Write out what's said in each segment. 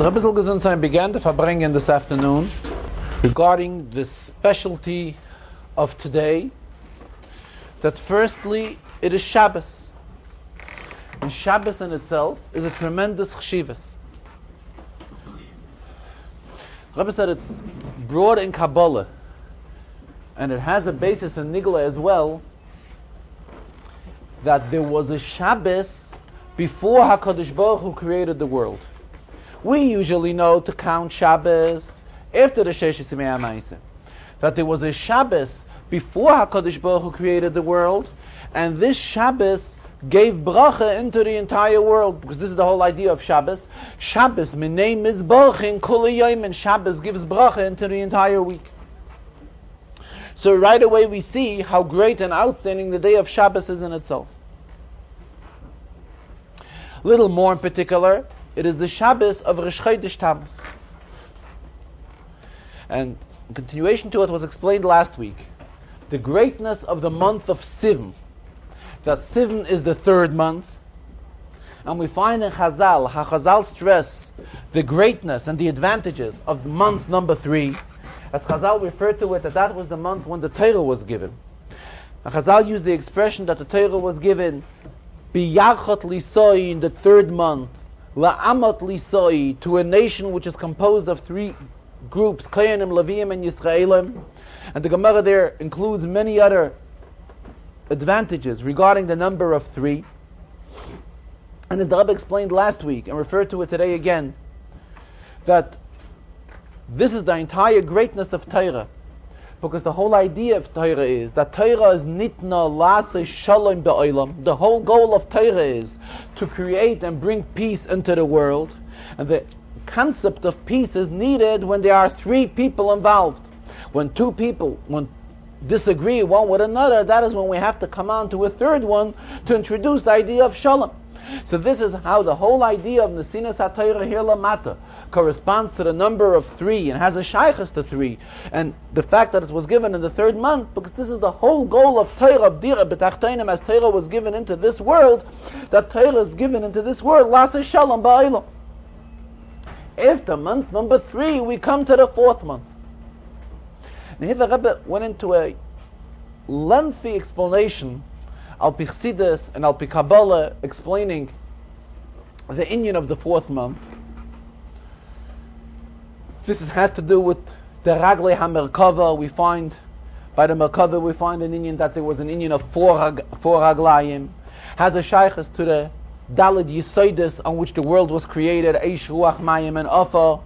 The Rebbe Zilgazunzain began the Farbrengen this afternoon regarding the specialty of today, that firstly it is Shabbos. And Shabbos in itself is a tremendous chshivas. Rebbe said it's broad in Kabbalah, and it has a basis in Nigla as well, that there was a Shabbos before HaKadosh Baruch Hu created the world. We usually know to count Shabbos after the Sheshes Yimei HaMaaseh. That there was a Shabbos before HaKadosh Baruch Hu created the world, and this Shabbos gave bracha into the entire world, because this is the whole idea of Shabbos. Shabbos, minei mizbachin kol yom, and Shabbos gives bracha into the entire week. So right away we see how great and outstanding the day of Shabbos is in itself. Little more in particular, it is the Shabbos of Rosh Chodesh Tammuz. And in continuation to what was explained last week, the greatness of the month of Sivan, that Sivan is the third month, and we find in Chazal, how Chazal stress the greatness and the advantages of month number 3, as Chazal referred to it, that was the month when the Torah was given. And Chazal used the expression that the Torah was given biyachot lisoi in the third month, la'amot lisoi, to a nation which is composed of 3 groups, Kohanim, Leviim, and Yisraelim. And the Gemara there includes many other advantages regarding the number of 3. And as the Rebbe explained last week, and referred to it today again, that this is the entire greatness of Torah. Because the whole idea of Torah is that Torah is nitna la'aseh shalom ba'olam. The whole goal of Torah is to create and bring peace into the world. And the concept of peace is needed when there are 3 people involved. When 2 people disagree one with another, that is when we have to come on to a third one to introduce the idea of shalom. So this is how the whole idea of Nesinas HaTorah here lamata corresponds to the number of 3 and has a shaykhus to 3, and the fact that it was given in the third month, because this is the whole goal of Torah, of Dira B'Tachteinim, as Torah was given into this world, that Torah is given into this world, La'aseh Shalom Ba'olam. After month number 3, we come to the 4th month. And here the Rebbe went into a lengthy explanation Al Pi Chassidus and Al Pi Kabbalah, explaining the inyan of the 4th month. This has to do with the Raglei HaMerkava. We find, by the Merkava, we find an inyan that there was an inyan of 4 Raglayim. Has a shaykhus to the Daled Yisoidus on which the world was created, Eish, Ruach, Mayim, and Afa.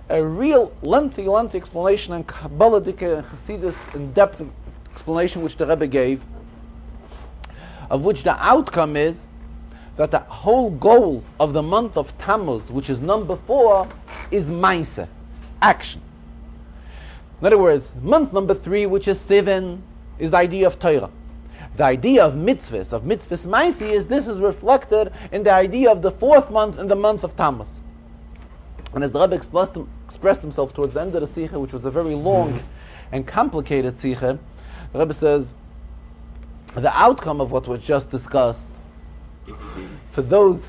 A real lengthy explanation, and Kabbalah Dike Chassidus in-depth explanation which the Rebbe gave, of which the outcome is that the whole goal of the month of Tammuz, which is number 4, is Maaseh, action. In other words, month number 3, which is Sivan, is the idea of Torah. The idea of mitzvahs Maaseh, is this is reflected in the idea of the 4th month in the month of Tammuz. And as the Rebbe expressed himself towards the end of the Sikha, which was a very long and complicated Sikha, the Rebbe says, the outcome of what was just discussed, for those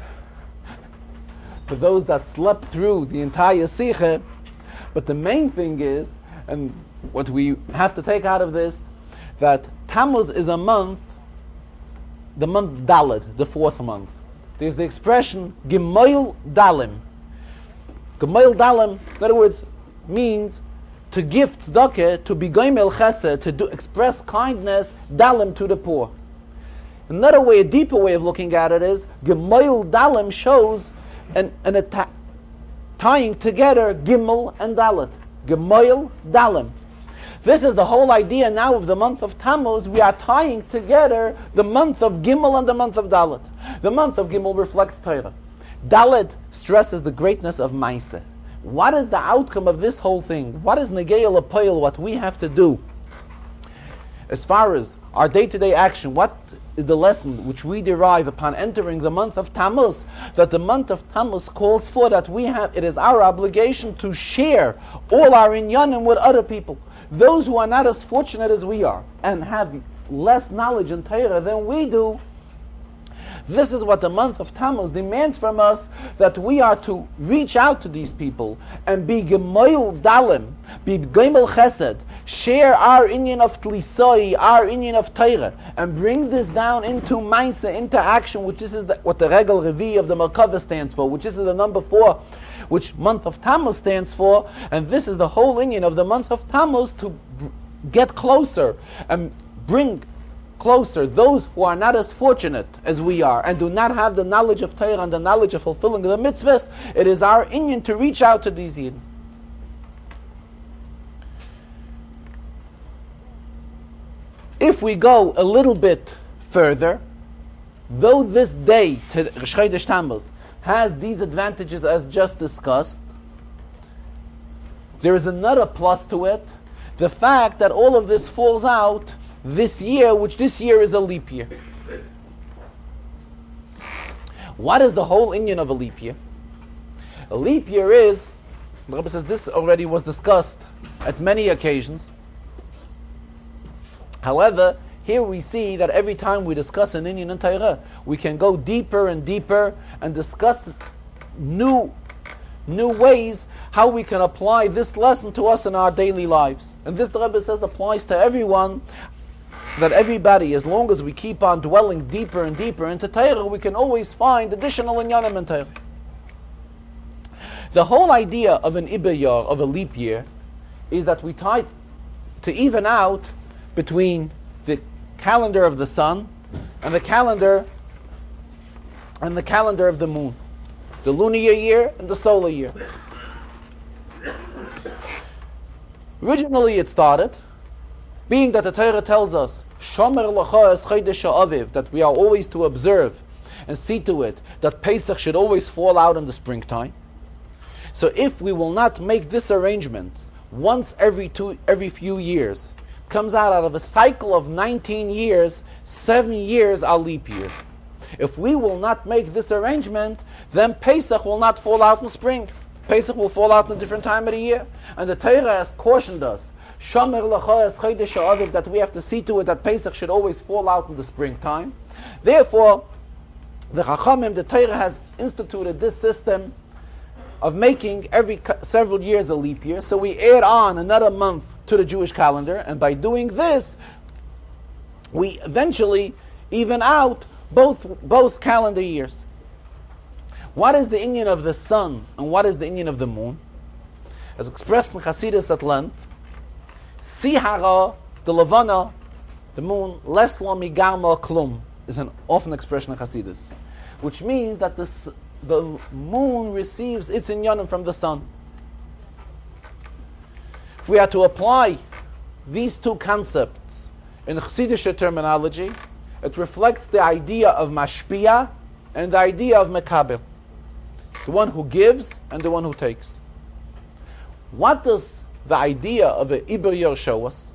that slept through the entire Sikha, but the main thing is, and what we have to take out of this, that Tammuz is a month, the month Daled, the 4th month. There's the expression Gemoil Dalim. Gemoil Dalim, in other words, means to give tzedakah, to be goimel chesed, to express kindness, dalim, to the poor. Another way, a deeper way of looking at it is, Gemoil Dalim shows tying together Gimel and Dalet. Gemoil Dalim. This is the whole idea now of the month of Tammuz. We are tying together the month of Gimel and the month of Dalet. The month of Gimel reflects Torah. Dalet stresses the greatness of Maaseh. What is the outcome of this whole thing? What is Negei L'Poil, what we have to do? As far as our day-to-day action, what is the lesson which we derive upon entering the month of Tammuz? That the month of Tammuz calls for that it is our obligation to share all our inyanim with other people. Those who are not as fortunate as we are, and have less knowledge in Torah than we do, This is what the month of Tammuz demands from us, that we are to reach out to these people and be gemoil dalim, be gemel chesed, share our inyan of tlisoi, our inyan of Torah, and bring this down into Maisa, into action, which is what the Regel Revi of the Merkava stands for, which is the number 4, which month of Tammuz stands for, and this is the whole inyan of the month of Tammuz, to get closer and bring closer those who are not as fortunate as we are and do not have the knowledge of Torah and the knowledge of fulfilling the mitzvahs. It is our inyan to reach out to these Yidden. If we go a little bit further, though this day, Rosh Chodesh Tammuz, has these advantages as just discussed, there is another plus to it, the fact that all of this falls out this year, which this year is a leap year. What is the whole inyan of a leap year? A leap year is, the Rebbe says this already was discussed at many occasions. However, here we see that every time we discuss an inyan in Torah, we can go deeper and deeper and discuss new ways how we can apply this lesson to us in our daily lives. And this, the Rebbe says, applies to everyone, that everybody, as long as we keep on dwelling deeper and deeper into Torah, we can always find additional inyanim in Torah. The whole idea of an Iber of a leap year, is that we try to even out between the calendar of the sun and the calendar of the moon, the lunar year and the solar year. Originally it started, being that the Torah tells us, Shomer Lacha es Chodesh Ha'aviv, that we are always to observe and see to it that Pesach should always fall out in the springtime. So if we will not make this arrangement once every few years, comes out of a cycle of 19 years, 7 years are leap years. If we will not make this arrangement, then Pesach will not fall out in spring. Pesach will fall out in a different time of the year. And the Torah has cautioned us, Shomer Lacha es Chodesh Ha'aviv, that we have to see to it that Pesach should always fall out in the springtime. Therefore, the Chachamim, the Torah has instituted this system of making every several years a leap year. So we add on another month to the Jewish calendar, and by doing this, we eventually even out both calendar years. What is the inyan of the sun and what is the inyan of the moon? As expressed in Hasidus at length, Sihara, the Levana, the moon, Lesla Migarma Klum, is an often expression in Hasidus, which means that the moon receives its inyanim from the sun. If we are to apply these two concepts in Chassidish terminology, it reflects the idea of mashpia and the idea of mekabel, the one who gives and the one who takes. What does the idea of an Iber Yer show us?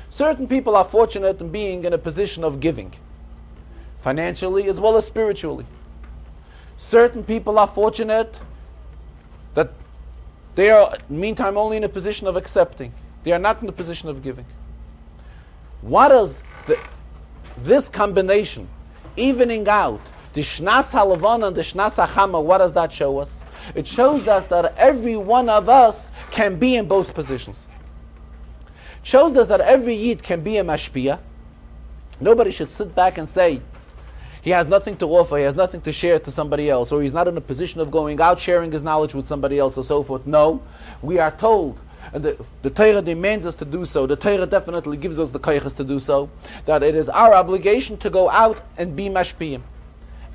Certain people are fortunate in being in a position of giving, financially as well as spiritually. Certain people are fortunate that they are, meantime, only in a position of accepting. They are not in the position of giving. What does this combination, evening out, the Shnas HaLevana and the Shnas HaChama, what does that show us? It shows us that every one of us can be in both positions. It shows us that every Yid can be a mashpia. Nobody should sit back and say, he has nothing to offer, he has nothing to share to somebody else, or he's not in a position of going out sharing his knowledge with somebody else, or so forth. No, we are told, and the Torah demands us to do so, the Torah definitely gives us the koyches to do so, that it is our obligation to go out and be mashpiyim.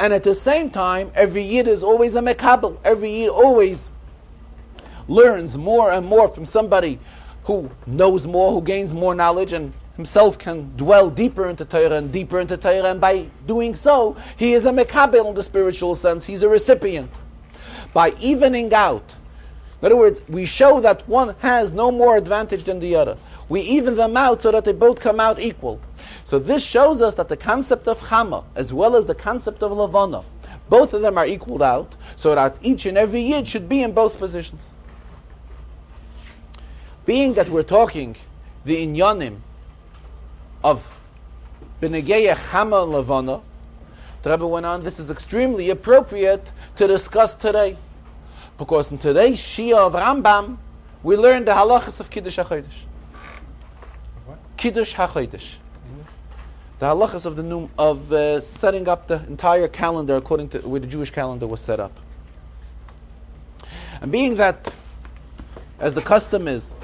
And at the same time, every Yid is always a mekabel. Every Yid always learns more and more from somebody who knows more, who gains more knowledge, and himself can dwell deeper into Torah and deeper into Torah, and by doing so, he is a mekabel in the spiritual sense. He's a recipient. By evening out, in other words, we show that one has no more advantage than the other. We even them out so that they both come out equal. So this shows us that the concept of Chama, as well as the concept of Levana, both of them are equaled out, so that each and every Yid should be in both positions. Being that we're talking the inyanim of B'negeya Chama and Levana, the Rebbe went on, this is extremely appropriate to discuss today. Because in today's Shia of Rambam, we learn the halachas of Kiddush HaChodesh. What? Kiddush HaChodesh. The halachas of setting up the entire calendar according to where the Jewish calendar was set up. And being that, as the custom is,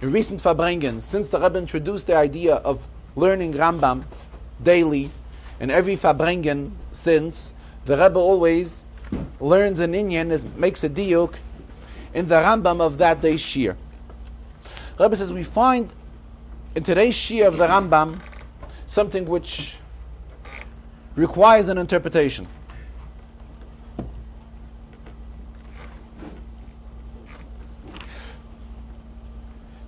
in recent Farbrengen, since the Rebbe introduced the idea of learning Rambam daily, in every Farbrengen since, the Rebbe always learns an inyan, makes a diuk in the Rambam of that day's Shir. Rebbe says we find in today's Shir of the Rambam something which requires an interpretation.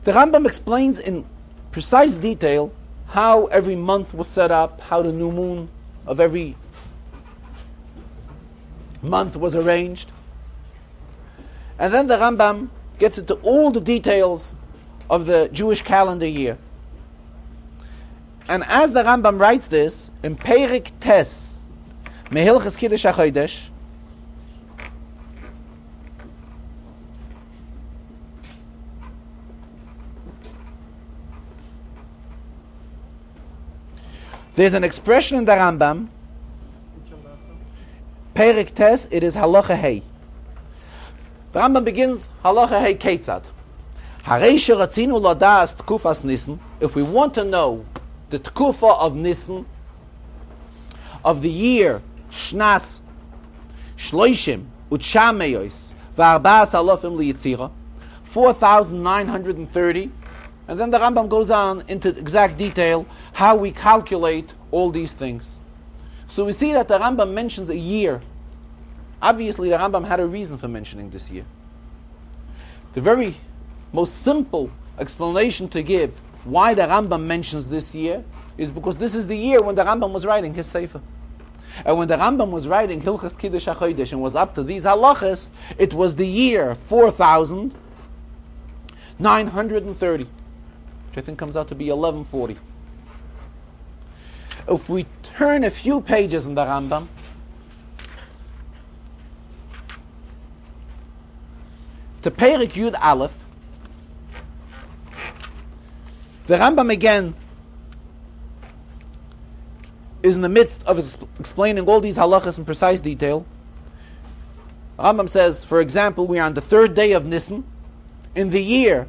The Rambam explains in precise detail how every month was set up, how the new moon of every month was arranged. And then the Rambam gets into all the details of the Jewish calendar year. And as the Rambam writes this, in Perik Tes, Mehilchas Kiddush HaChodesh, there's an expression in the Rambam, Perik Tes, it is Halacha Hey. The Rambam begins Halacha Hey Ketzad. Harei sheratzinu ladas tkufas Nisan. If we want to know the tkufa of Nisan, of the year Shnas Shloishim Utshameyos V'arba'as Alofim Liyitzira, 4,930. And then the Rambam goes on into exact detail how we calculate all these things. So we see that the Rambam mentions a year. Obviously the Rambam had a reason for mentioning this year. The very most simple explanation to give why the Rambam mentions this year is because this is the year when the Rambam was writing his Sefer. And when the Rambam was writing Hilchas Kiddush HaChodesh and was up to these halachas, it was the year 4,930. Which I think comes out to be 1140. If we turn a few pages in the Rambam, to Perik Yud Aleph, the Rambam again is in the midst of explaining all these halachas in precise detail. The Rambam says, for example, we are on the third day of Nisan in the year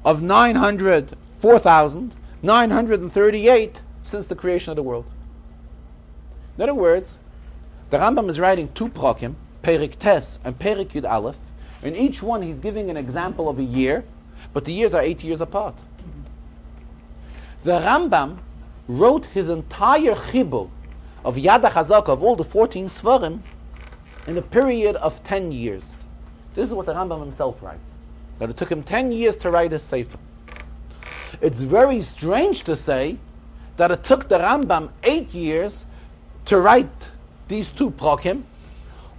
of 4,938 since the creation of the world. In other words, the Rambam is writing two prakim, Perik Tes and Perik Yud Aleph. In each one he's giving an example of a year, but the years are 8 years apart. The Rambam wrote his entire chibur of Yad HaChazaka, of all the 14 Svarim, in a period of 10 years. This is what the Rambam himself writes, that it took him 10 years to write his Sefer. It's very strange to say that it took the Rambam 8 years to write these two prakim,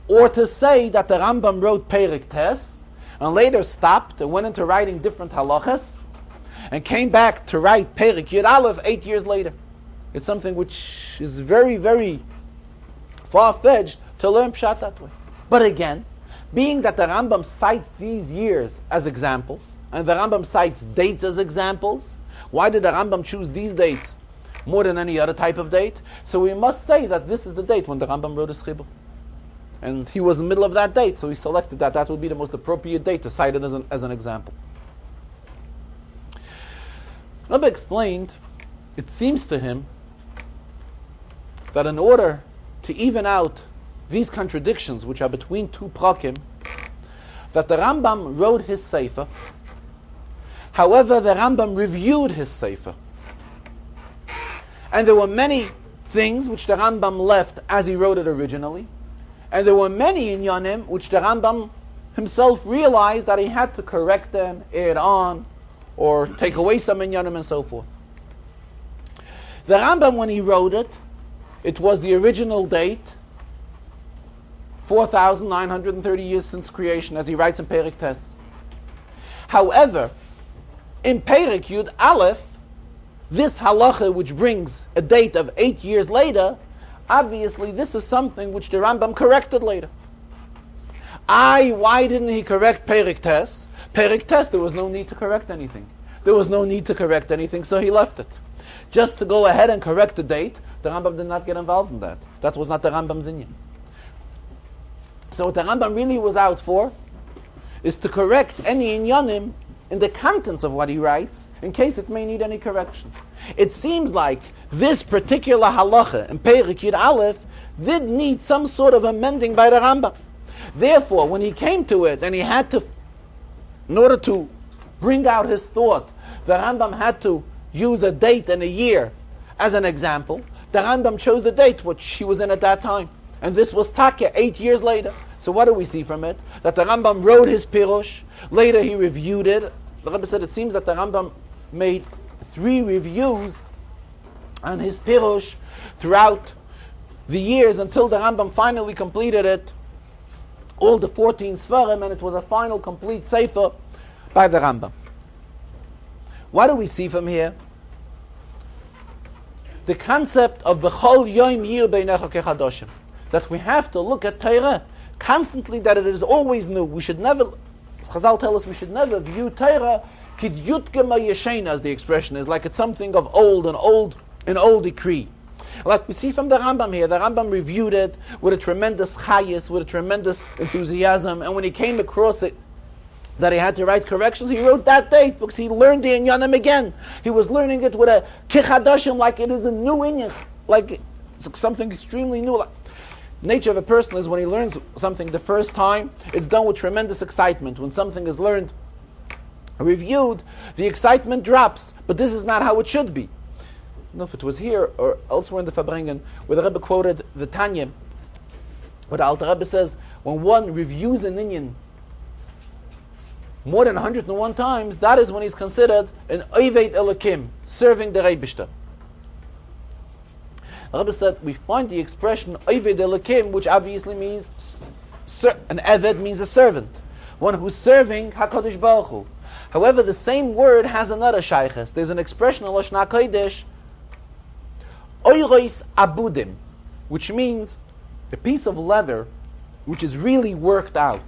or to say that the Rambam wrote Perik Tes and later stopped and went into writing different halachas and came back to write Perik Yud Aleph 8 years later. It's something which is very, very far-fetched to learn Pshat that way. But again, being that the Rambam cites these years as examples, and the Rambam cites dates as examples, why did the Rambam choose these dates more than any other type of date? So we must say that this is the date when the Rambam wrote his chibur. And he was in the middle of that date, so he selected that would be the most appropriate date to cite it as an example. Rabbi explained, it seems to him that in order to even out these contradictions which are between two prakim, that the Rambam wrote his Sefer. However, the Rambam reviewed his Sefer. And there were many things which the Rambam left as he wrote it originally. And there were many inyanim which the Rambam himself realized that he had to correct them, add on, or take away some inyanim and so forth. The Rambam, when he wrote it, it was the original date, 4,930 years since creation, as he writes in Perik Tes. However, in Perik Yud Aleph, this halacha which brings a date of 8 years later, obviously this is something which the Rambam corrected later. Why didn't he correct Perik Tes? Perik Tes, there was no need to correct anything. There was no need to correct anything, so he left it. Just to go ahead and correct the date, the Rambam did not get involved in that. That was not the Rambam's inyan. So what the Rambam really was out for is to correct any inyanim in the contents of what he writes, in case it may need any correction. It seems like this particular halacha in Perik Yud Aleph did need some sort of amending by the Rambam. Therefore, when he came to it and he had to, in order to bring out his thought, the Rambam had to use a date and a year as an example. The Rambam chose the date which he was in at that time. And this was Taka 8 years later. So what do we see from it? That the Rambam wrote his Pirush, later he reviewed it. The Rebbe said it seems that the Rambam made 3 reviews on his Pirush throughout the years until the Rambam finally completed it, all the 14 Sfarim, and it was a final complete Sefer by the Rambam. What do we see from here? The concept of B'chol Yom Yiyu Beinecha Kechadoshim, that we have to look at Torah constantly, that it is always new. We should never, as Chazal tell us, we should never view Torah kid yutgema yeshena, as the expression is, like it's something of old, an old decree. Like we see from the Rambam here, the Rambam reviewed it with a tremendous chayis, with a tremendous enthusiasm, and when he came across it, that he had to write corrections, he wrote that date because he learned the inyanim again. He was learning it with a kichadashim, like it is a new inyan, like it's something extremely new. Like, nature of a person is when he learns something the first time, it's done with tremendous excitement. When something is learned, reviewed, the excitement drops. But this is not how it should be. I don't know if it was here or elsewhere in the Farbrengen, where the Rebbe quoted the Tanya, where the Alter Rebbe says, when one reviews an inyan more than 101 times, that is when he's considered an Oved Elokim, serving the Reibishter. The Rebbe said, we find the expression Oved Elokim, which obviously means, an Eved means a servant, one who's serving HaKadosh Baruch Hu. However, the same word has another shayches. There's an expression in Lashon HaKodesh, Oyros Abudim, which means a piece of leather which is really worked out.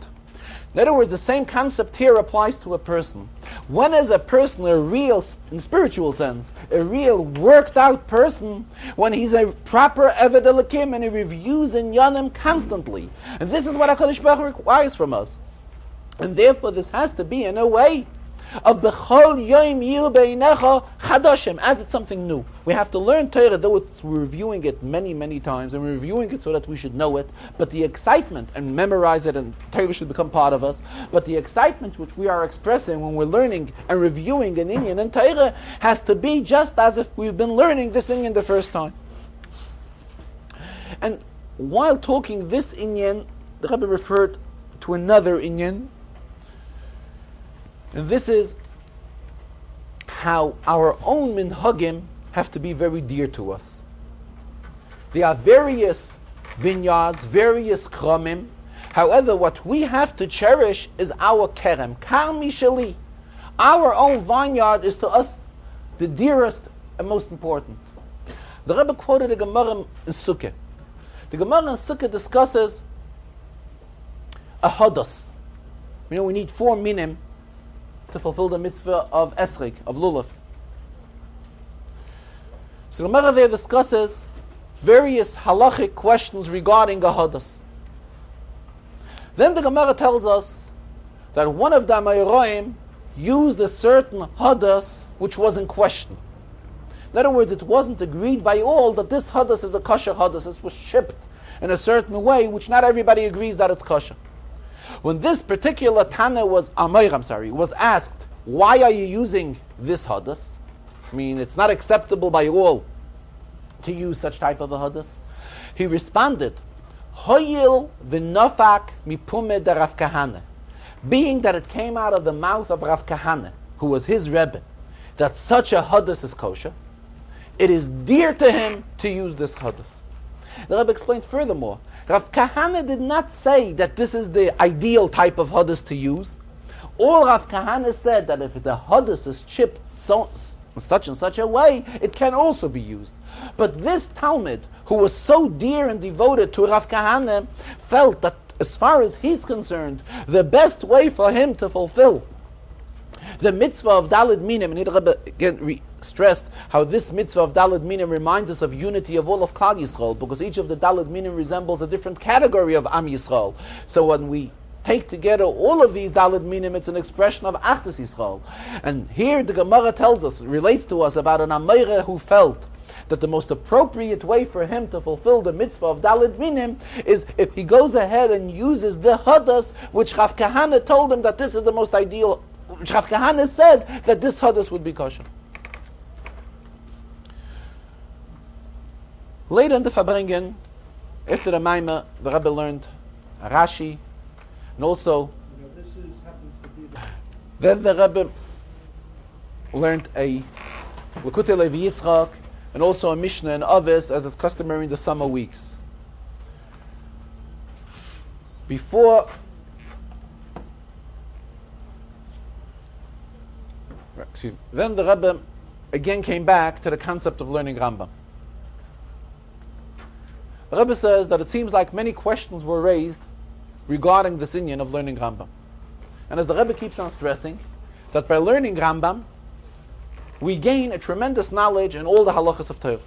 In other words, the same concept here applies to a person. When is a person a real, in spiritual sense, a real worked out person? When he's a proper Eved Elokim and he reviews in Yanim constantly. And this is what HaKadosh Baruch Hu requires from us. And therefore this has to be in a way of B'chol Yom Yiyu Beinecha Chadoshim, as it's something new. We have to learn Torah, though we're reviewing it many, many times, and we're reviewing it so that we should know it, but the excitement, and memorize it, and Torah should become part of us, but the excitement which we are expressing when we're learning and reviewing an inyan in Torah has to be just as if we've been learning this inyan the first time. And while talking this inyan, the Rebbe referred to another inyan, and this is how our own minhagim have to be very dear to us. There are various vineyards, various kramim. However, what we have to cherish is our kerem, karmi sheli. Our own vineyard is to us the dearest and most important. The Rebbe quoted the Gemara in Sukkah. The Gemara in Sukkah discusses a hadas. You know, we need 4 minim to fulfill the mitzvah of esrik, of lulav. So the Gemara there discusses various halachic questions regarding a hadas. Then the Gemara tells us that one of the Amayroim used a certain hadas which was in question. In other words, it wasn't agreed by all that this hadas is a kosher hadas. It was shipped in a certain way which not everybody agrees that it's kosher. When this particular Tana was asked, why are you using this hadas? I mean, it's not acceptable by all to use such type of a hadas. He responded, Hoyil v'nofak mipume de Rav Kahane. Being that it came out of the mouth of Rav Kahane, who was his Rebbe, that such a hadas is kosher, it is dear to him to use this hadas. The Rebbe explained furthermore, Rav Kahane did not say that this is the ideal type of hadas to use. All Rav Kahane said that if the hadas is chipped in such and such a way, it can also be used. But this Talmud, who was so dear and devoted to Rav Kahane, felt that as far as he's concerned, the best way for him to fulfill the mitzvah of Daled Minim, and he again stressed how this mitzvah of Daled Minim reminds us of unity of all of Klal Yisrael, because each of the Daled Minim resembles a different category of Am Yisrael. So when we take together all of these Daled Minim, it's an expression of Achdus Yisrael. And here the Gemara tells us, relates to us about an Ameire who felt that the most appropriate way for him to fulfill the mitzvah of Daled Minim is if he goes ahead and uses the Hadas, which Rav Kahane told him that this is the most ideal, which Rav Kahane said that this Hadas would be kosher. Later in the Farbrengen, after the Maimah, the Rebbe learned a Rashi, and also happens to be then the Rebbe learned a Lekutei Levi Yitzchak, and also a Mishnah and Avis, as is customary in the summer weeks. Then the Rebbe again came back to the concept of learning Rambam. The Rebbe says that it seems like many questions were raised regarding this inyan of learning Rambam. And as the Rebbe keeps on stressing, that by learning Rambam, we gain a tremendous knowledge in all the halachas of Torah.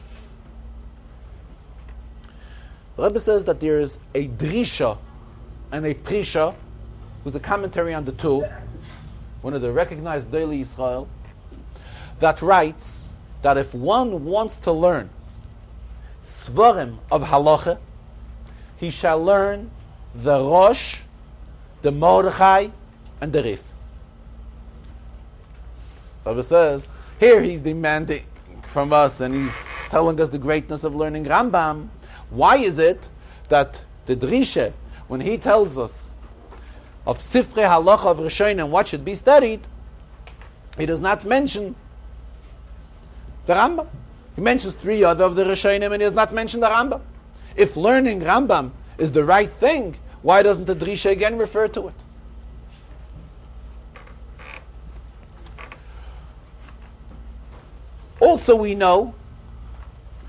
The Rebbe says that there is a drisha and a prisha, who's a commentary on the two, one of the recognized daily Israel, that writes that if one wants to learn svarim of halacha, he shall learn the Rosh, the Mordechai, and the Rif. The Rebbe says, here he's demanding from us, and he's telling us the greatness of learning Rambam. Why is it that the Drisha, when he tells us of Sifrei Halacha of Rishonim and what should be studied, he does not mention the Rambam? He mentions three other of the Rishonim, and he does not mention the Rambam. If learning Rambam is the right thing, why doesn't the Drisha again refer to it? Also, we know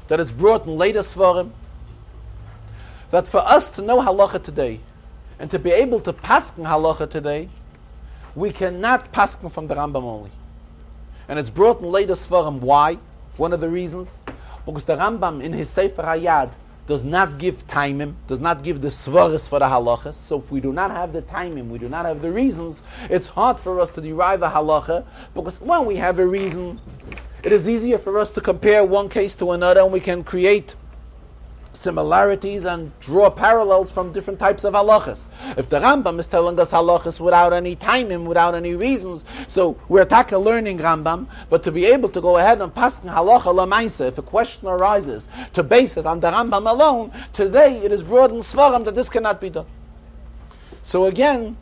that it's brought in later Svarim that for us to know halacha today and to be able to pasken halacha today, we cannot pasken from the Rambam only. And it's brought in later Svarim. Why? One of the reasons, because the Rambam in his Sefer Hayad does not give timim, does not give the svaris for the halachas. So if we do not have the timim, we do not have the reasons, it's hard for us to derive a halacha, because when we have a reason, it is easier for us to compare one case to another, and we can create similarities and draw parallels from different types of halachas. If the Rambam is telling us halachas without any timing, without any reasons, so we're taka learning Rambam, but to be able to go ahead and paskin halacha lamaisa, if a question arises, to base it on the Rambam alone, today it is brought in Svarim that this cannot be done. So again,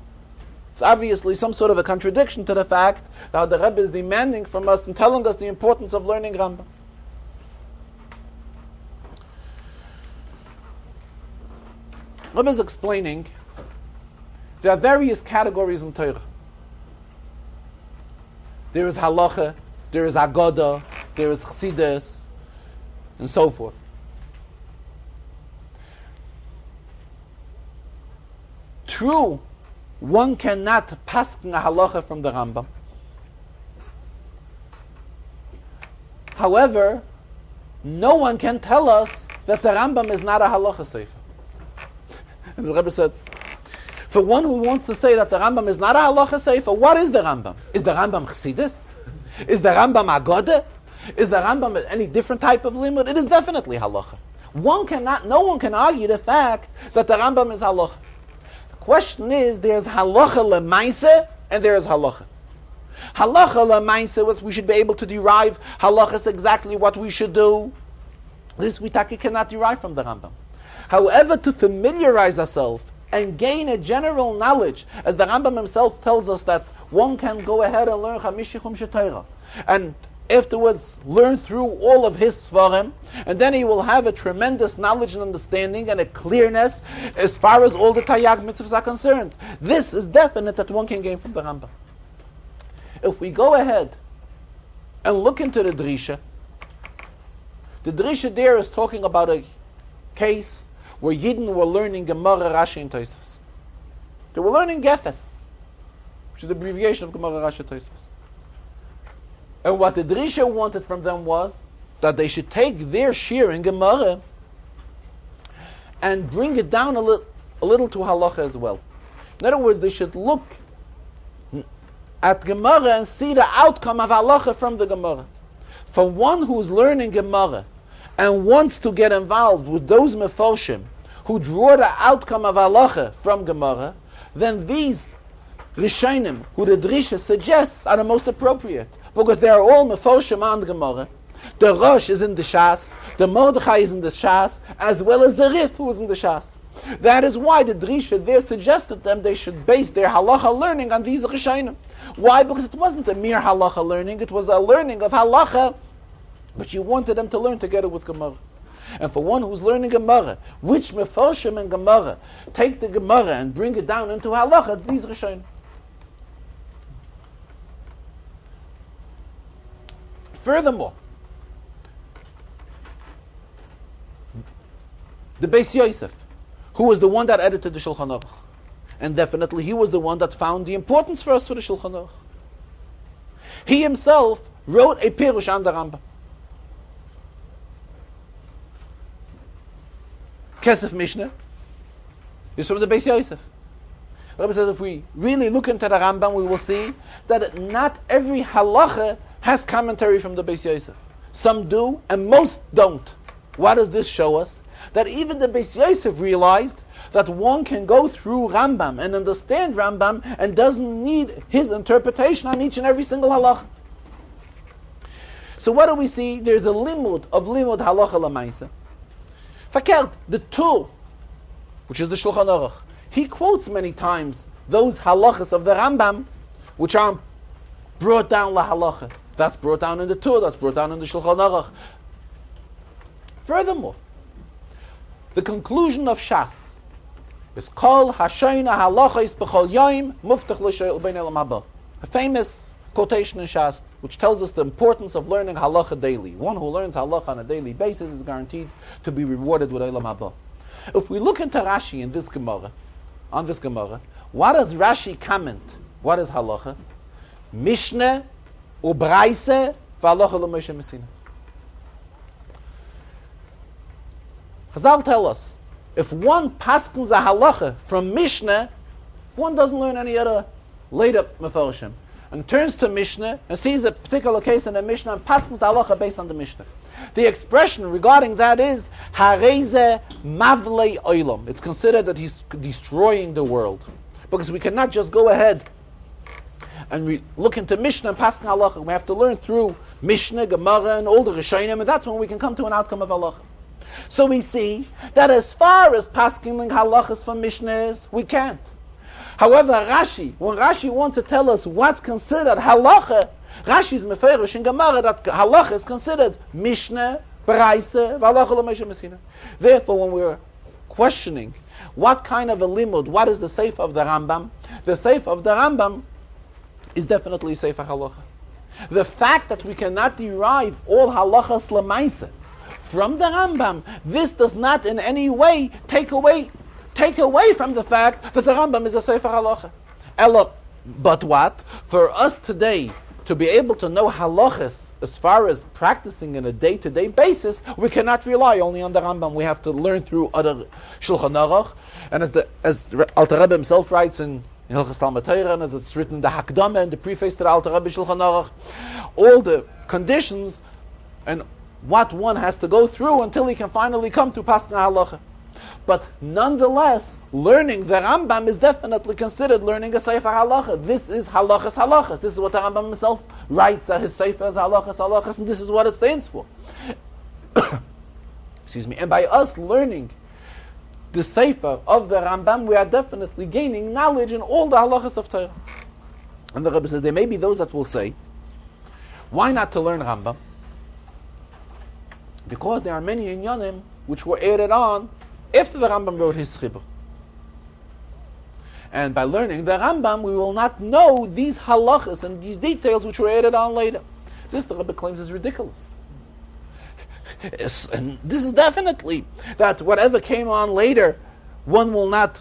it's obviously some sort of a contradiction to the fact that the Rebbe is demanding from us and telling us the importance of learning Rambam. Rebbe is explaining there are various categories in Torah. There is halacha, there is agoda, there is chassidus, and so forth. True, one cannot pasken a halacha from the Rambam. However, no one can tell us that the Rambam is not a halacha sefer. And the Rebbe said, for one who wants to say that the Rambam is not a halacha sefer, what is the Rambam? Is the Rambam chassidus? Is the Rambam agoda? Is the Rambam any different type of limud? It is definitely halacha. No one can argue the fact that the Rambam is halacha. The question is, there's halacha lemaisa and there is halacha. Halacha lemaisa, we should be able to derive halachas exactly what we should do. This we cannot derive from the Rambam. However, to familiarize ourselves and gain a general knowledge, as the Rambam himself tells us that one can go ahead and learn Chamishi Chumshei Torah, and afterwards learn through all of his Svarim, and then he will have a tremendous knowledge and understanding and a clearness as far as all the Taryag mitzvahs are concerned. This is definite that one can gain from the Rambam. If we go ahead and look into the Drisha there is talking about a case where Yidden were learning Gemara, Rashi, and Tosfos. They were learning Gefes, which is the abbreviation of Gemara, Rashi, and Tosfos. And what the Drisha wanted from them was that they should take their shir in Gemara and bring it down a little to halacha as well. In other words, they should look at Gemara and see the outcome of halacha from the Gemara. For one who's learning Gemara and wants to get involved with those mefarshim who draw the outcome of halacha from Gemara, then these Rishonim, who the Drisha suggests, are the most appropriate, because they are all mefarshim on the Gemara. The Rosh is in the Shas, the Mordechai is in the Shas, as well as the Rif who is in the Shas. That is why the Drisha there suggested them they should base their halacha learning on these Rishonim. Why? Because it wasn't a mere halacha learning, it was a learning of halacha, but you wanted them to learn together with Gemara. And for one who's learning Gemara, which mefarshim and Gemara take the Gemara and bring it down into halacha, these Rishonim. Furthermore, the Beis Yosef, who was the one that edited the Shulchan Aruch, and definitely he was the one that found the importance for us for the Shulchan Aruch. He himself wrote a Pirush on the Rambam. Kesef Mishnah is from the Beis Yosef. The Rebbe says if we really look into the Rambam, we will see that not every halacha has commentary from the Beis Yosef. Some do, and most don't. What does this show us? That even the Beis Yosef realized that one can go through Rambam and understand Rambam and doesn't need his interpretation on each and every single halacha. So what do we see? There's a limud halacha lamaisa. Fakert, the Tur, which is the Shulchan Aruch, he quotes many times those halachas of the Rambam, which are brought down la halacha. That's brought down in the Tur, that's brought down in the Shulchan Aruch. Furthermore, the conclusion of Shas is Kol Hashayna Halachos B'chol Yom Muftach L'Shayil Bein Elam Haba. A famous quotation in Shas which tells us the importance of learning halacha daily. One who learns halacha on a daily basis is guaranteed to be rewarded with Elam Haba. If we look into Rashi in this Gemara, what does Rashi comment? What is halacha? Mishnah u'braise v'halacha l'Moshe Messina. Chazal tell us, if one paskins a halacha from Mishnah, if one doesn't learn any other later mefarshim, and turns to Mishnah and sees a particular case in the Mishnah and paskins the halacha based on the Mishnah, the expression regarding that is hareze mavlei olam. It's considered that he's destroying the world, because we cannot just go ahead and look into Mishnah and paskin halacha. We have to learn through Mishnah, Gemara, and all the Rishonim, and that's when we can come to an outcome of halacha. So we see that as far as pasking halachas from Mishnahs, we can't. However, when Rashi wants to tell us what's considered halacha, Rashi's meferish in Gemara that halacha is considered Mishnah, Braise, v'halacha l'Moshe Messina. Therefore, when we're questioning what kind of a limud, what is the seif of the Rambam is definitely seif halacha. The fact that we cannot derive all halachas l'maisa from the Rambam, this does not in any way take away from the fact that the Rambam is a Sefer Halacha. But what? For us today to be able to know halachas as far as practicing in a day-to-day basis, we cannot rely only on the Rambam. We have to learn through other Shulchan Aruch, and as Alter Rebbe himself writes in Hilchos Talmud Torah, and as it's written in the Hakdama and the preface to the Alter Rebbe Shulchan Aruch, all the conditions and what one has to go through until he can finally come to Paskin Halacha. But nonetheless, learning the Rambam is definitely considered learning a Sefer Halacha. This is halachas. This is what the Rambam himself writes, that his Sefer is halachas, and this is what it stands for. Excuse me. And by us learning the Sefer of the Rambam, we are definitely gaining knowledge in all the halachas of Torah. And the Rebbe says, there may be those that will say, why not to learn Rambam? Because there are many inyanim which were added on after the Rambam wrote his chibur. And by learning the Rambam, we will not know these halachas and these details which were added on later. This the Rebbe claims is ridiculous. And this is definitely that whatever came on later, one will not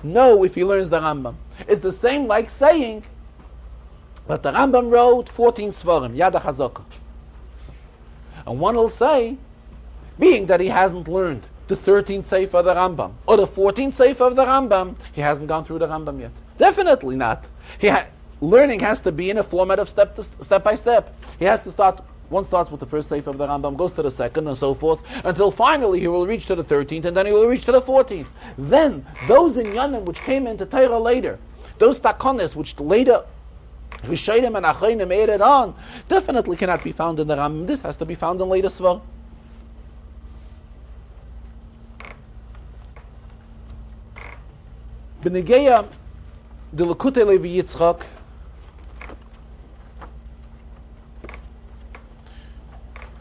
know if he learns the Rambam. It's the same like saying that the Rambam wrote 14 Svarim, Yad HaChazaka. And one will say, being that he hasn't learned the 13th Sefer of the Rambam, or the 14th Sefer of the Rambam, he hasn't gone through the Rambam yet. Definitely not. Learning has to be in a format of step by step. He has to start, one starts with the first Sefer of the Rambam, goes to the second, and so forth, until finally he will reach to the 13th, and then he will reach to the 14th. Then, those inyanim which came into Torah later, those takonis which later Rishayim and Achayim added on, definitely cannot be found in the Rambam. This has to be found in later Svar. B'negeya the Lekutei Levi Yitzchak,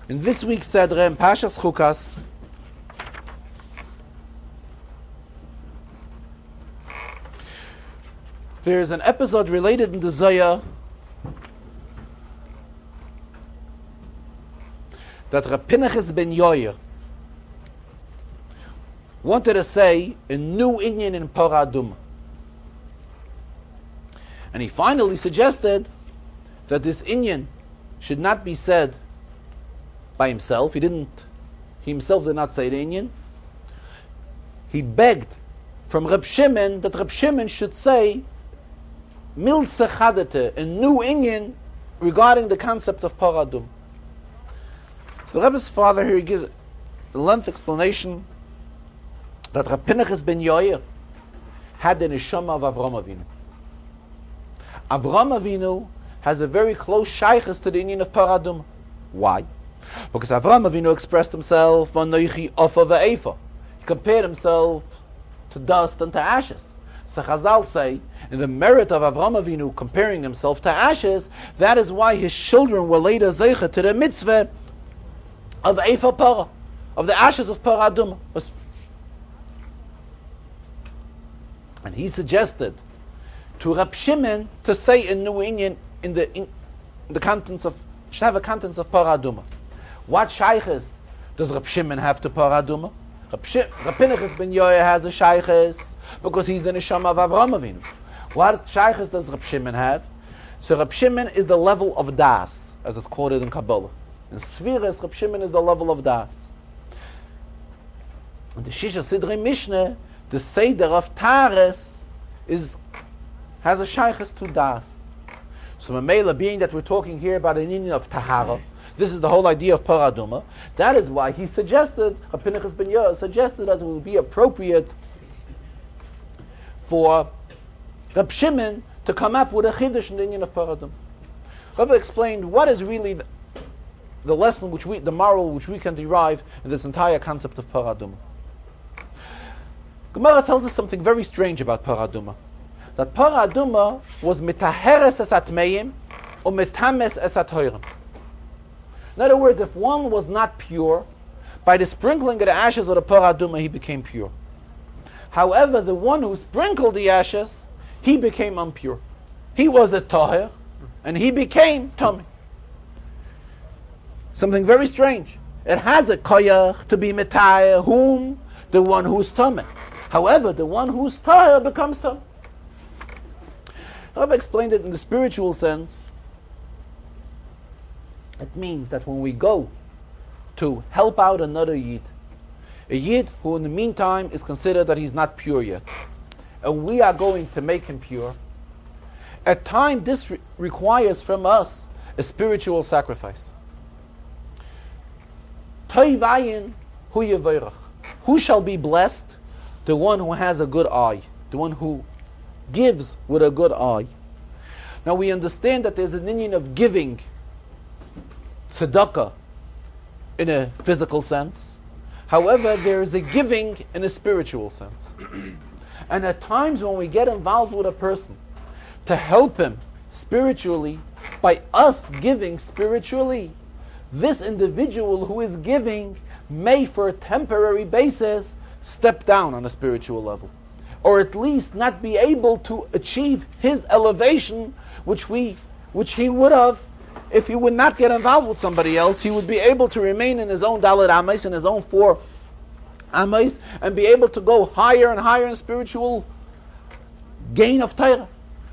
in this week's Chazarah in Pashas Chukas, there is an episode related in the Zohar that Reb Pinchas ben Yoyer wanted to say a new inyan in Parah Adumah. And he finally suggested that this inyan should not be said by himself. He himself did not say the inyan. He begged from Reb Shimon that Reb Shimon should say Milse Chadete, a new inyan regarding the concept of Parah Adumah. So the Rebbe's father here gives a lengthy explanation that Reb Pinchas ben Yoyer had the neshama of Avraham Avinu. Avraham Avinu has a very close shaychus to the inyan of Parah Adumah. Why? Because Avraham Avinu expressed himself Anoichi Ofa ve'Efa. He compared himself to dust and to ashes. So Chazal say, in the merit of Avraham Avinu comparing himself to ashes, that is why his children were later zeicha to the mitzvah of Efa Parah, of the ashes of Parah Adumah. And he suggested to Reb Shimon to say a new inyan in the contents of, should have a contents of Parah Adumah. What shaychus does Reb Shimon have to Parah Adumah? Reb Pinchas ben Yoyer has a shaychus because he's the neshama of Avraham Avinu. What shaychus does Reb Shimon have? So Reb Shimon is the level of das, as it's quoted in Kabbalah. In Sfiras, Reb Shimon is the level of das. In the Shisha Sidrei Mishneh, the Seder of Tares has a shaychus to das. So Mamela, being that we're talking here about an inyan of Tahara, this is the whole idea of Parah Adumah. That is why he suggested, Pinchas ben Yoyer suggested that it would be appropriate for Reb Shimon to come up with a chiddush in the inyan of Parah Adumah. Rebbe explained what is really the lesson the moral which we can derive in this entire concept of Parah Adumah. Gemara tells us something very strange about Parah Adumah. That Parah Adumah was mitaheres es atmeim or mitames es atoirim. In other words, if one was not pure, by the sprinkling of the ashes of the Parah Adumah, he became pure. However, the one who sprinkled the ashes, he became impure. He was a tahir, and he became tummy. Something very strange. It has a koyach to be metayah, whom? The one who's tummy. However, the one who's tahir becomes tummy. I've explained it in the spiritual sense. It means that when we go to help out another Yid, a Yid who in the meantime is considered that he's not pure yet, and we are going to make him pure, at times this requires from us a spiritual sacrifice. Toivayin hu yevorach. Who shall be blessed? The one who has a good eye, the one who gives with a good eye. Now we understand that there's an inyan of giving tzedakah in a physical sense. However, there is a giving in a spiritual sense. And at times when we get involved with a person to help him spiritually, by us giving spiritually, this individual who is giving may, for a temporary basis, step down on a spiritual level, or at least not be able to achieve his elevation which he would have if he would not get involved with somebody else, he would be able to remain in his own Dalit Amais, in his own 4 Amais, and be able to go higher and higher in spiritual gain of Torah.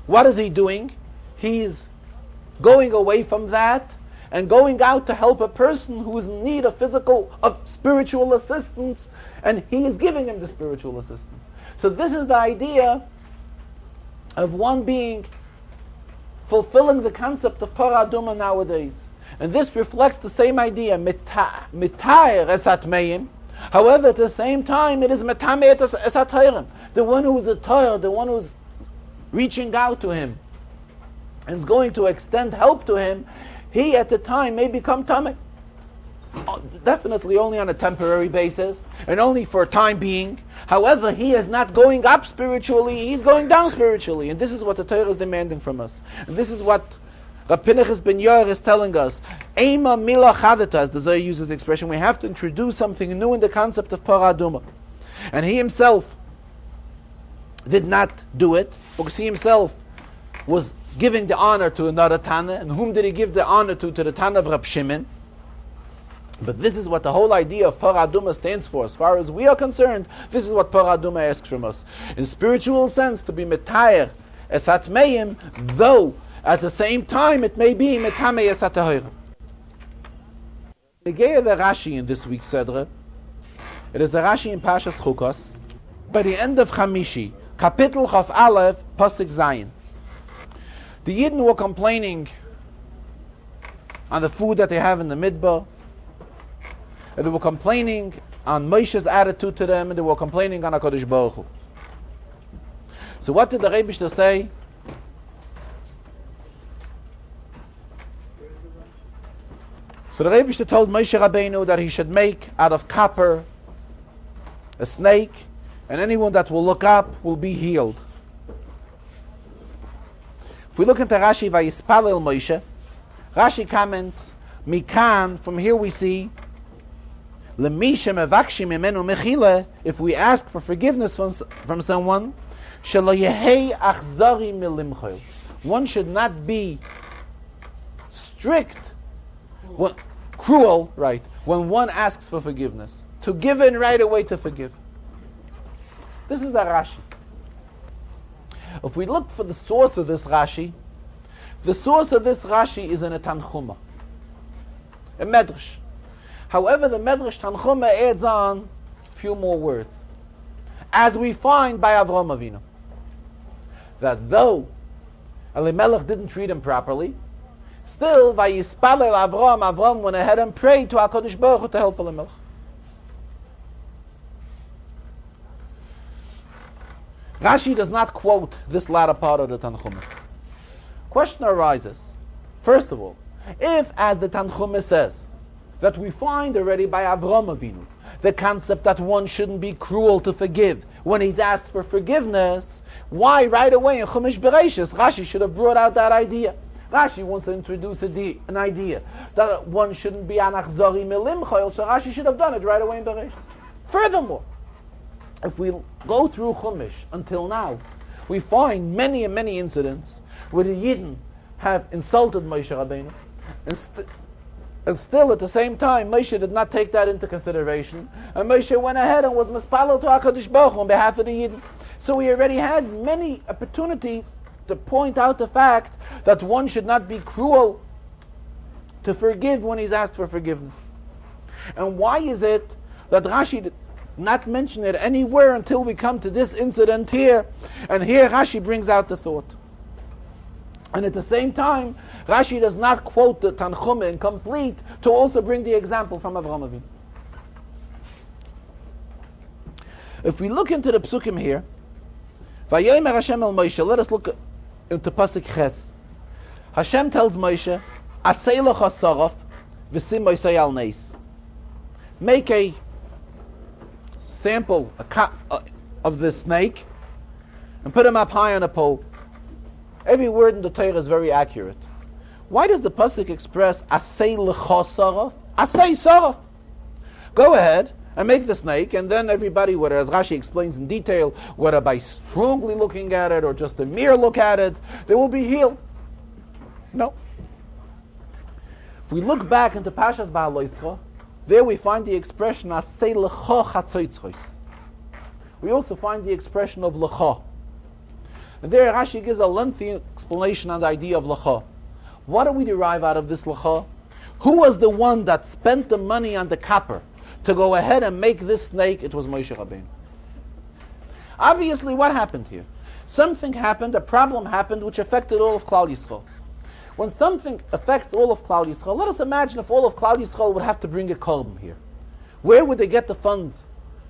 What is he doing? He's going away from that and going out to help a person who is in need of spiritual assistance, and he is giving him the spiritual assistance. So this is the idea of one being fulfilling the concept of Parah Aduma nowadays. And this reflects the same idea, mitayr esat meim. However, at the same time, it is metameh esat hayrim. The one who is a Torah, the one who is reaching out to him and is going to extend help to him, he at the time may become tameh. Definitely only on a temporary basis and only for a time being. However, he is not going up spiritually, he's going down spiritually. And this is what the Torah is demanding from us. And this is what Rab Pinchas ben Yair is telling us. Eima mila chadata, as the Zohar uses the expression, we have to introduce something new in the concept of Parah Aduma. And he himself did not do it, because he himself was giving the honor to another Tana. And whom did he give the honor to? To the Tana of Rab Shimon. But this is what the whole idea of Parah Aduma stands for. As far as we are concerned, this is what Parah Aduma asks from us. In spiritual sense, to be metayr esat meim, though at the same time it may be metamei esat hayrim. The Geya the Rashi in this week's Sedra, it is the Rashi in Pashas Chukas, by the end of Chamishi, Kapitel Chaf Aleph, Pasuk Zayin. The Yidden were complaining on the food that they have in the Midbar, and they were complaining on Moshe's attitude to them, and they were complaining on HaKadosh Baruch Hu. So what did the Rebbe say? So the Rebbe told Moshe Rabbeinu that he should make out of copper a snake, and anyone that will look up will be healed. If we look into Rashi, Vayispalel Moshe, Rashi comments, Mikan, from here we see, if we ask for forgiveness from someone, one should not be strict, cruel, right, when one asks for forgiveness. To give in right away to forgive. This is a Rashi. If we look for the source of this Rashi, the source of this Rashi is in a Tanchuma, a Medrash. However, the Medrash Tanchuma adds on a few more words. As we find by Avraham Avinu, that though Elimelech didn't treat him properly, still, Vayispalel Avraham went ahead and prayed to HaKadosh Baruch Hu to help Elimelech. Rashi does not quote this latter part of the Tanchuma. Question arises, first of all, if, as the Tanchuma says, that we find already by Avraham Avinu, the concept that one shouldn't be cruel to forgive when he's asked for forgiveness, why right away in Chumash Bereishis, Rashi should have brought out that idea? Rashi wants to introduce an idea that one shouldn't be anachzari milim chayil, so Rashi should have done it right away in Bereishis. Furthermore, if we go through Chumash until now, we find many and many incidents where the Yidden have insulted Moshe Rabbeinu, and still at the same time Moshe did not take that into consideration, and Moshe went ahead and was mispalel to HaKadosh Baruch Hu on behalf of the Yidden. So we already had many opportunities to point out the fact that one should not be cruel to forgive when he's asked for forgiveness. And why is it that Rashi did not mention it anywhere until we come to this incident here? And here Rashi brings out the thought. And at the same time, Rashi does not quote the Tanchuma incomplete to also bring the example from Avraham Avinu. If we look into the psukim here, Vayomer Hashem el Moshe, let us look into Pasuk Ches. Hashem tells Moshe, Asei lecha saraf v'sim Moshe al neis. Make a sample of the snake and put him up high on a pole. Every word in the Torah is very accurate. Why does the pasuk express asay lecha saraf? Asay saraf. Go ahead and make the snake, and then everybody, whether, as Rashi explains in detail, whether by strongly looking at it or just a mere look at it, they will be healed. No. If we look back into Pashas Ba'aloischa, there we find the expression Asei lecha chatzoitzchos. We also find the expression of lecha. And there Rashi gives a lengthy explanation on the idea of lecha. What do we derive out of this lecha? Who was the one that spent the money on the copper to go ahead and make this snake? It was Moshe Rabbeinu. Obviously, what happened here? Something happened, a problem happened, which affected all of Klal Yisrael. When something affects all of Klal Yisrael, let us imagine if all of Klal Yisrael would have to bring a korban here. Where would they get the funds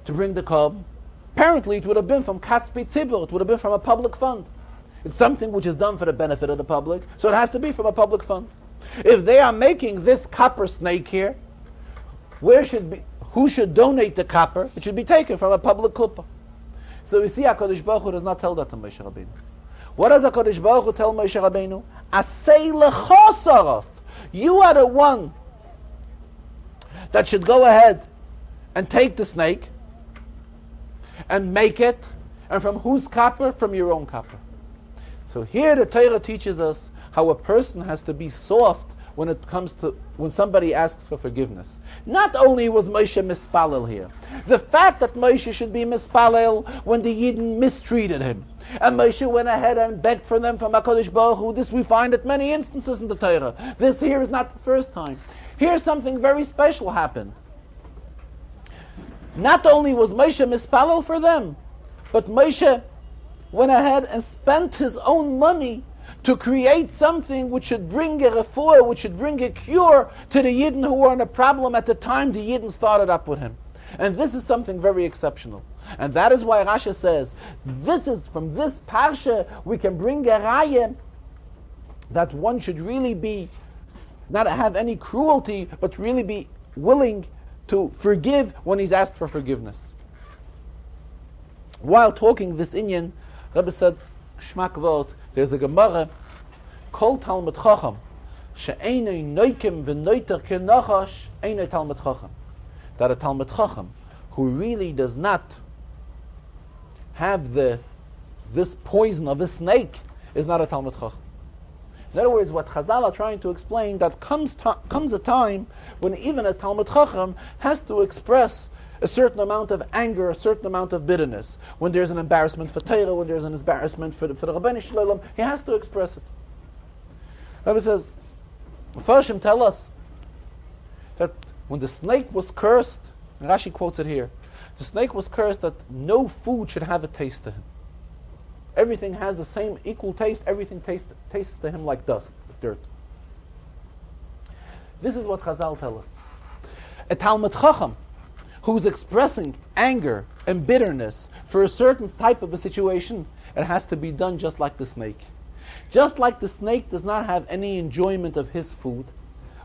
to bring the korban? Apparently, it would have been from Kaspi Tzibur, it would have been from a public fund. It's something which is done for the benefit of the public, so it has to be from a public fund. If they are making this copper snake here, who should donate the copper? It should be taken from a public kuppah. So we see HaKadosh Baruch Hu does not tell that to Moshe Rabbeinu. What does HaKadosh Baruch Hu tell Moshe Rabbeinu? Asei lecha saraf. You are the one that should go ahead and take the snake and make it. And from whose copper? From your own copper. So here the Torah teaches us how a person has to be soft when it comes to when somebody asks for forgiveness. Not only was Moshe mispalel here, the fact that Moshe should be mispalel when the Yidden mistreated him, and Moshe went ahead and begged for them from HaKadosh Baruch Hu. This we find at many instances in the Torah. This here is not the first time. Here something very special happened. Not only was Moshe mispalel for them, but Moshe went ahead and spent his own money to create something which should bring a refuah, which should bring a cure to the Yidden who were in a problem at the time the Yidden started up with him. And this is something very exceptional. And that is why Rashi says, from this parsha we can bring a raya that one should really be, not have any cruelty, but really be willing to forgive when he's asked for forgiveness. While talking this inyan, Rebbe said, Shmak Vot, there's a Gemara, Kol Talmud Chacham, she'einei noikim v'noiter kenachash, einei Talmud Chacham. That a Talmud Chacham, who really does not have this poison of a snake, is not a Talmud Chacham. In other words, what Chazal are trying to explain, that comes a time when even a Talmud Chacham has to express a certain amount of anger, a certain amount of bitterness. When there's an embarrassment for Torah, when there's an embarrassment for the Rabbanu Shalom, he has to express it. Rabbi says, Farshim tell us that when the snake was cursed, and Rashi quotes it here, the snake was cursed that no food should have a taste to him. Everything has the same equal taste, everything tastes to him like dust, dirt. This is what Chazal tell us. A Talmud Chacham who's expressing anger and bitterness for a certain type of a situation, it has to be done just like the snake. Just like the snake does not have any enjoyment of his food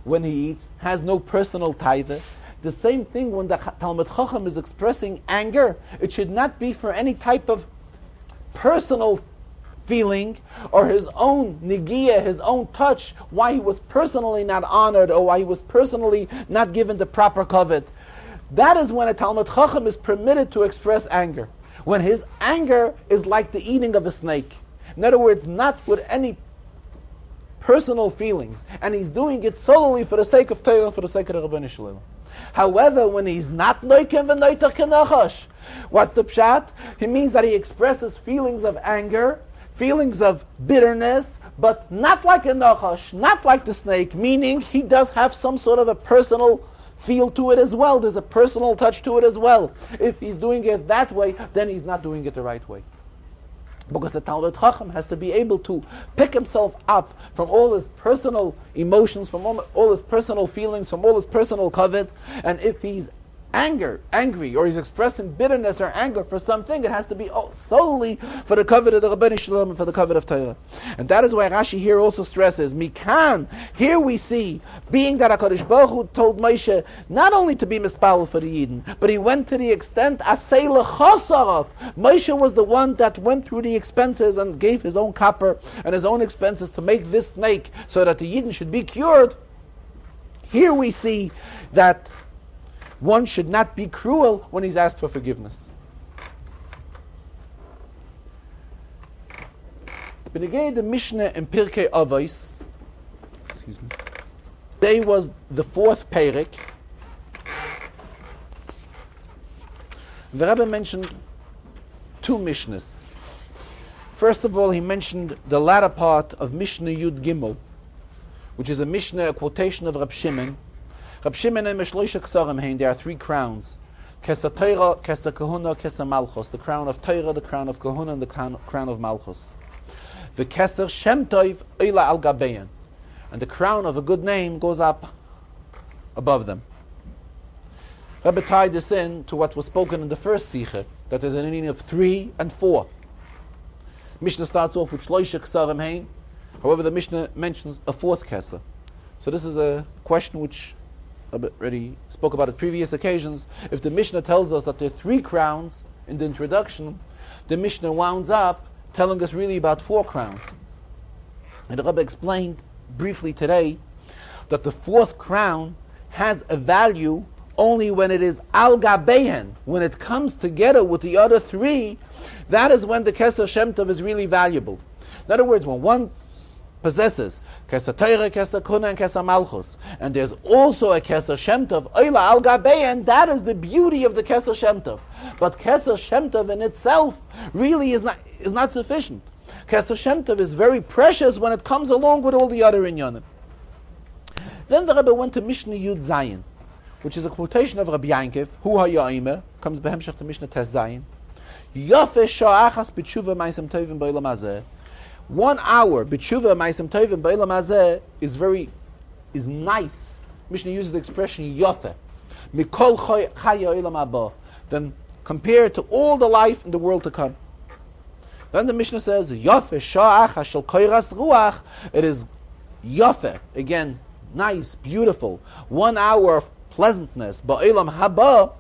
when he eats, has no personal tithe, the same thing when the Talmud Chacham is expressing anger, it should not be for any type of personal feeling or his own negiah, his own touch, why he was personally not honored or why he was personally not given the proper kavod. That is when a Talmud Chacham is permitted to express anger. When his anger is like the eating of a snake. In other words, not with any personal feelings. And he's doing it solely for the sake of Torah, for the sake of the Rabbanu Shalom. However, when he's not noikem v'noiter kenachash, what's the pshat? He means that he expresses feelings of anger, feelings of bitterness, but not like a nachash, not like the snake, meaning he does have some sort of a personal feel to it as well. There's a personal touch to it as well. If he's doing it that way, then he's not doing it the right way. Because the Talmud Chacham has to be able to pick himself up from all his personal emotions, from all his personal feelings, from all his personal kavod. And if he's angry, or he's expressing bitterness or anger for something, it has to be solely for the kavod of the Rabbanu Shalom and for the kavod of Torah. And that is why Rashi here also stresses, Mikan, here we see, being that HaKadosh Baruch Hu told Moshe not only to be mispalel for the Yidden, but he went to the extent, Asei lechasarav. Moshe was the one that went through the expenses and gave his own copper and his own expenses to make this snake so that the Yidden should be cured. Here we see that one should not be cruel when he's asked for forgiveness. Benegay the Mishnah in Pirkei Avos, excuse me, Today was the fourth Perek. The Rebbe mentioned two Mishnahs. First of all, he mentioned the latter part of Mishnah Yud Gimel, which is a Mishnah, a quotation of Rab Shimon. Rab Shimon and Meshloisha Ksarim Hein, there are three crowns. Kesa Torah, Kesa Kahuna, Kesa Malchus. The crown of Torah, the crown of Kahuna, and the crown of Malchus. The Keser Shem Tov Eila Al Gabeyan. And the crown of a good name goes up above them. Rebbe tied this in to what was spoken in the first Sikha, that there's an meaning of 3 and 4. Mishnah starts off with Shloisha Ksarim Hein. However, the Mishnah mentions a fourth Keser. So this is a question which Rebbe already spoke about at previous occasions. If the Mishnah tells us that there are 3 crowns in the introduction, the Mishnah wounds up telling us really about 4 crowns. And the Rebbe explained briefly today that the 4th crown has a value only when it is al gabehen, when it comes together with the other 3. That is when the Keser Shem Tov is really valuable. In other words, when one possesses Keser Torah, Keser Kuna, and Keser Malchus, and there's also a Keser Shem Tov Oila al Gabeyan, that is the beauty of the Keser Shem Tov. But Keser Shem Tov in itself really is not sufficient. Keser Shem Tov is very precious when it comes along with all the other inyanim. Then the Rebbe went to Mishnah Yud Zayin, which is a quotation of Rabbi Yankiv, Hu HaYa'imer, comes behemshach to Mishnah Tes Zayin. Yafe sha'achas b'tshuva ma'asem tovim b'olam hazeh. 1 hour b'tshuva ma'asem tovim b'olam hazeh is nice. Mishnah uses the expression yafe. Mikol chaya olam haba. Then compared to all the life in the world to come. Then the Mishnah says, Yafe sha'achas shel koiras ruach. It is yafe, again, nice, beautiful. 1 hour of pleasantness, ba'olam haba,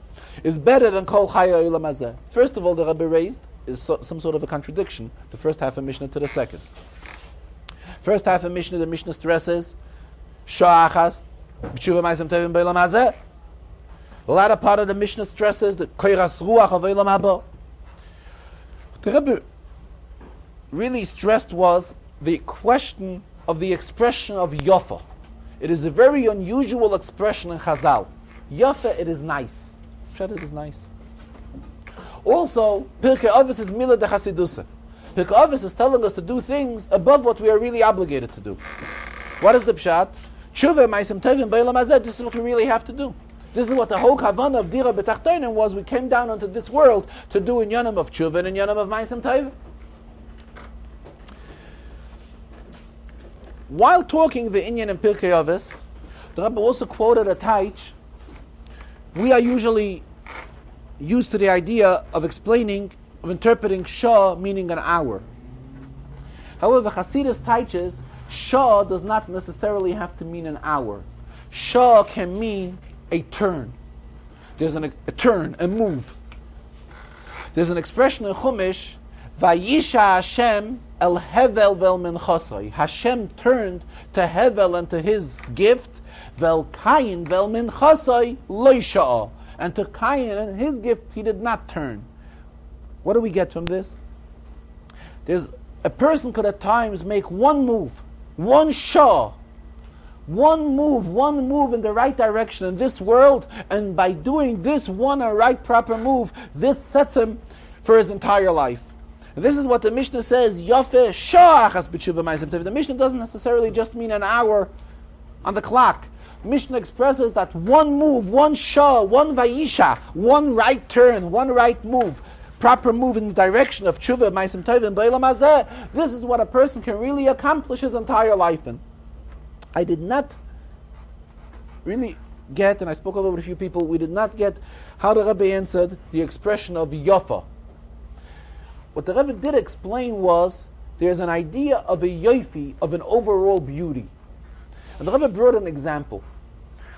is better than kol chaya olam hazeh. First of all, the Rebbe raised is some sort of a contradiction, the first half of Mishnah to the second. First half of Mishnah, the Mishnah stresses sha'achas b'tshuva ma'asem tovim b'olam hazeh. The latter part of the Mishnah stresses the koiras ruach of olam haba. The Rebbe really stressed was the question of the expression of yafa. It is a very unusual expression in Chazal. Yafa, it is nice. It is nice. Also, Pirkei Avos is Mila de Chasidusa. Pirkei Avos is telling us to do things above what we are really obligated to do. What is the pshat? Tshuva ma'asem tovim b'olam hazeh. This is what we really have to do. This is what the whole kavanah of Dira B'tachtonim was. We came down onto this world to do in Yonim of Tshuva and in Yonim of ma'asem tovim. While talking the Inyan and Pirkei Avos, the Rebbe also quoted a taich. We are usually used to the idea of interpreting Shah meaning an hour. However, Hasidus teaches Shah does not necessarily have to mean an hour. Shah can mean a turn. There's a turn, a move. There's an expression in Chumash, Vayisha Hashem el Hevel vel minchasai. Hashem turned to Hevel and to his gift, vel Kayin vel minchasai lo sha'a. And to Kayin and his gift he did not turn. What do we get from this? A person could at times make one move, one shah, one move in the right direction in this world, and by doing this one right proper move, this sets him for his entire life. And this is what the Mishnah says, Yafe sha'achas b'tshuva ma'asem tovim. The Mishnah doesn't necessarily just mean an hour on the clock. Mishnah expresses that one move, one shah, one vayisha, one right turn, one right move, proper move in the direction of tshuva, ma'asem tovim, b'olam hazeh. This is what a person can really accomplish his entire life in. I did not really get, and I spoke over with a few people, we did not get how the Rebbe answered the expression of yafa. What the Rebbe did explain was there's an idea of a yofi, of an overall beauty. And the Rebbe brought an example.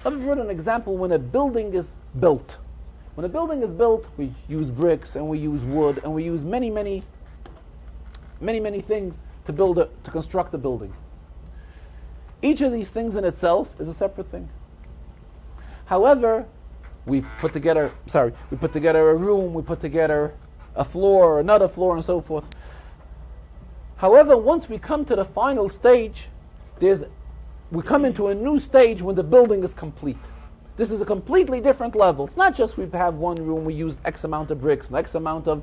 The Rebbe brought an example when a building is built. When a building is built, we use bricks and we use wood and we use many things to construct a building. Each of these things in itself is a separate thing. However, we put together a room, we put together a floor, another floor, and so forth. However, once we come to the final stage, there's we come into a new stage when the building is complete. This is a completely different level. It's not just we have one room, we used X amount of bricks and X amount of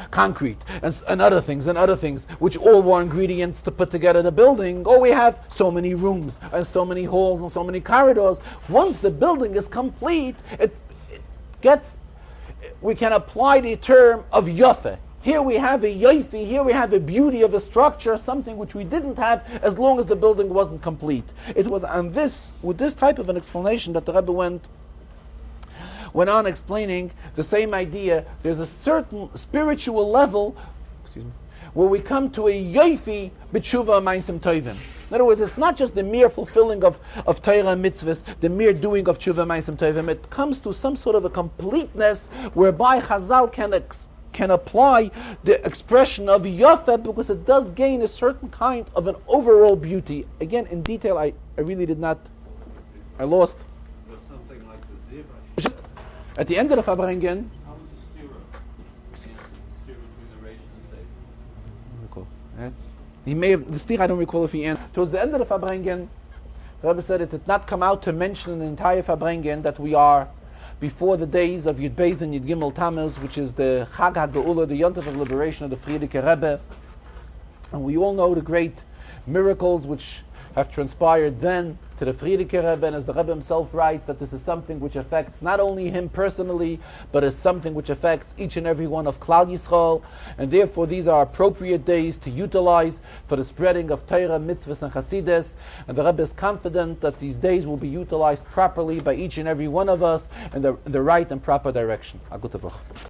concrete and other things, which all were ingredients to put together the building. Or we have so many rooms and so many halls and so many corridors. Once the building is complete, we can apply the term of Yafeh. Here we have a yoifi, here we have a beauty of a structure, something which we didn't have as long as the building wasn't complete. It was with this type of an explanation that the Rebbe went on explaining the same idea. There's a certain spiritual level, where we come to a yoifi b'tshuva ma'asim tovim. In other words, it's not just the mere fulfilling of Torah and mitzvahs, the mere doing of tshuva ma'asim tovim. It comes to some sort of a completeness whereby Chazal can apply the expression of Yafeh, because it does gain a certain kind of an overall beauty. Again, in detail, I really did not, I lost. But something like the zebra. Just at the end of the Farbrengen, How was the stira? The stira between the Reish and the Sefer. he may have, the stira I don't recall if he answered. Towards the end of the Farbrengen, the Rebbe said it did not come out to mention in the entire Farbrengen that we are before the days of Yud Beis and Yud Gimel Tammuz, which is the Chag HaGeula, the Yontif of liberation of the Frierdiker Rebbe. And we all know the great miracles which have transpired then to the Frierdiker Rebbe, and as the Rebbe himself writes, that this is something which affects not only him personally, but is something which affects each and every one of Klal Yisrael, and therefore these are appropriate days to utilize for the spreading of Torah, mitzvahs, and Chasidus, and the Rebbe is confident that these days will be utilized properly by each and every one of us in the right and proper direction. A gute Woche.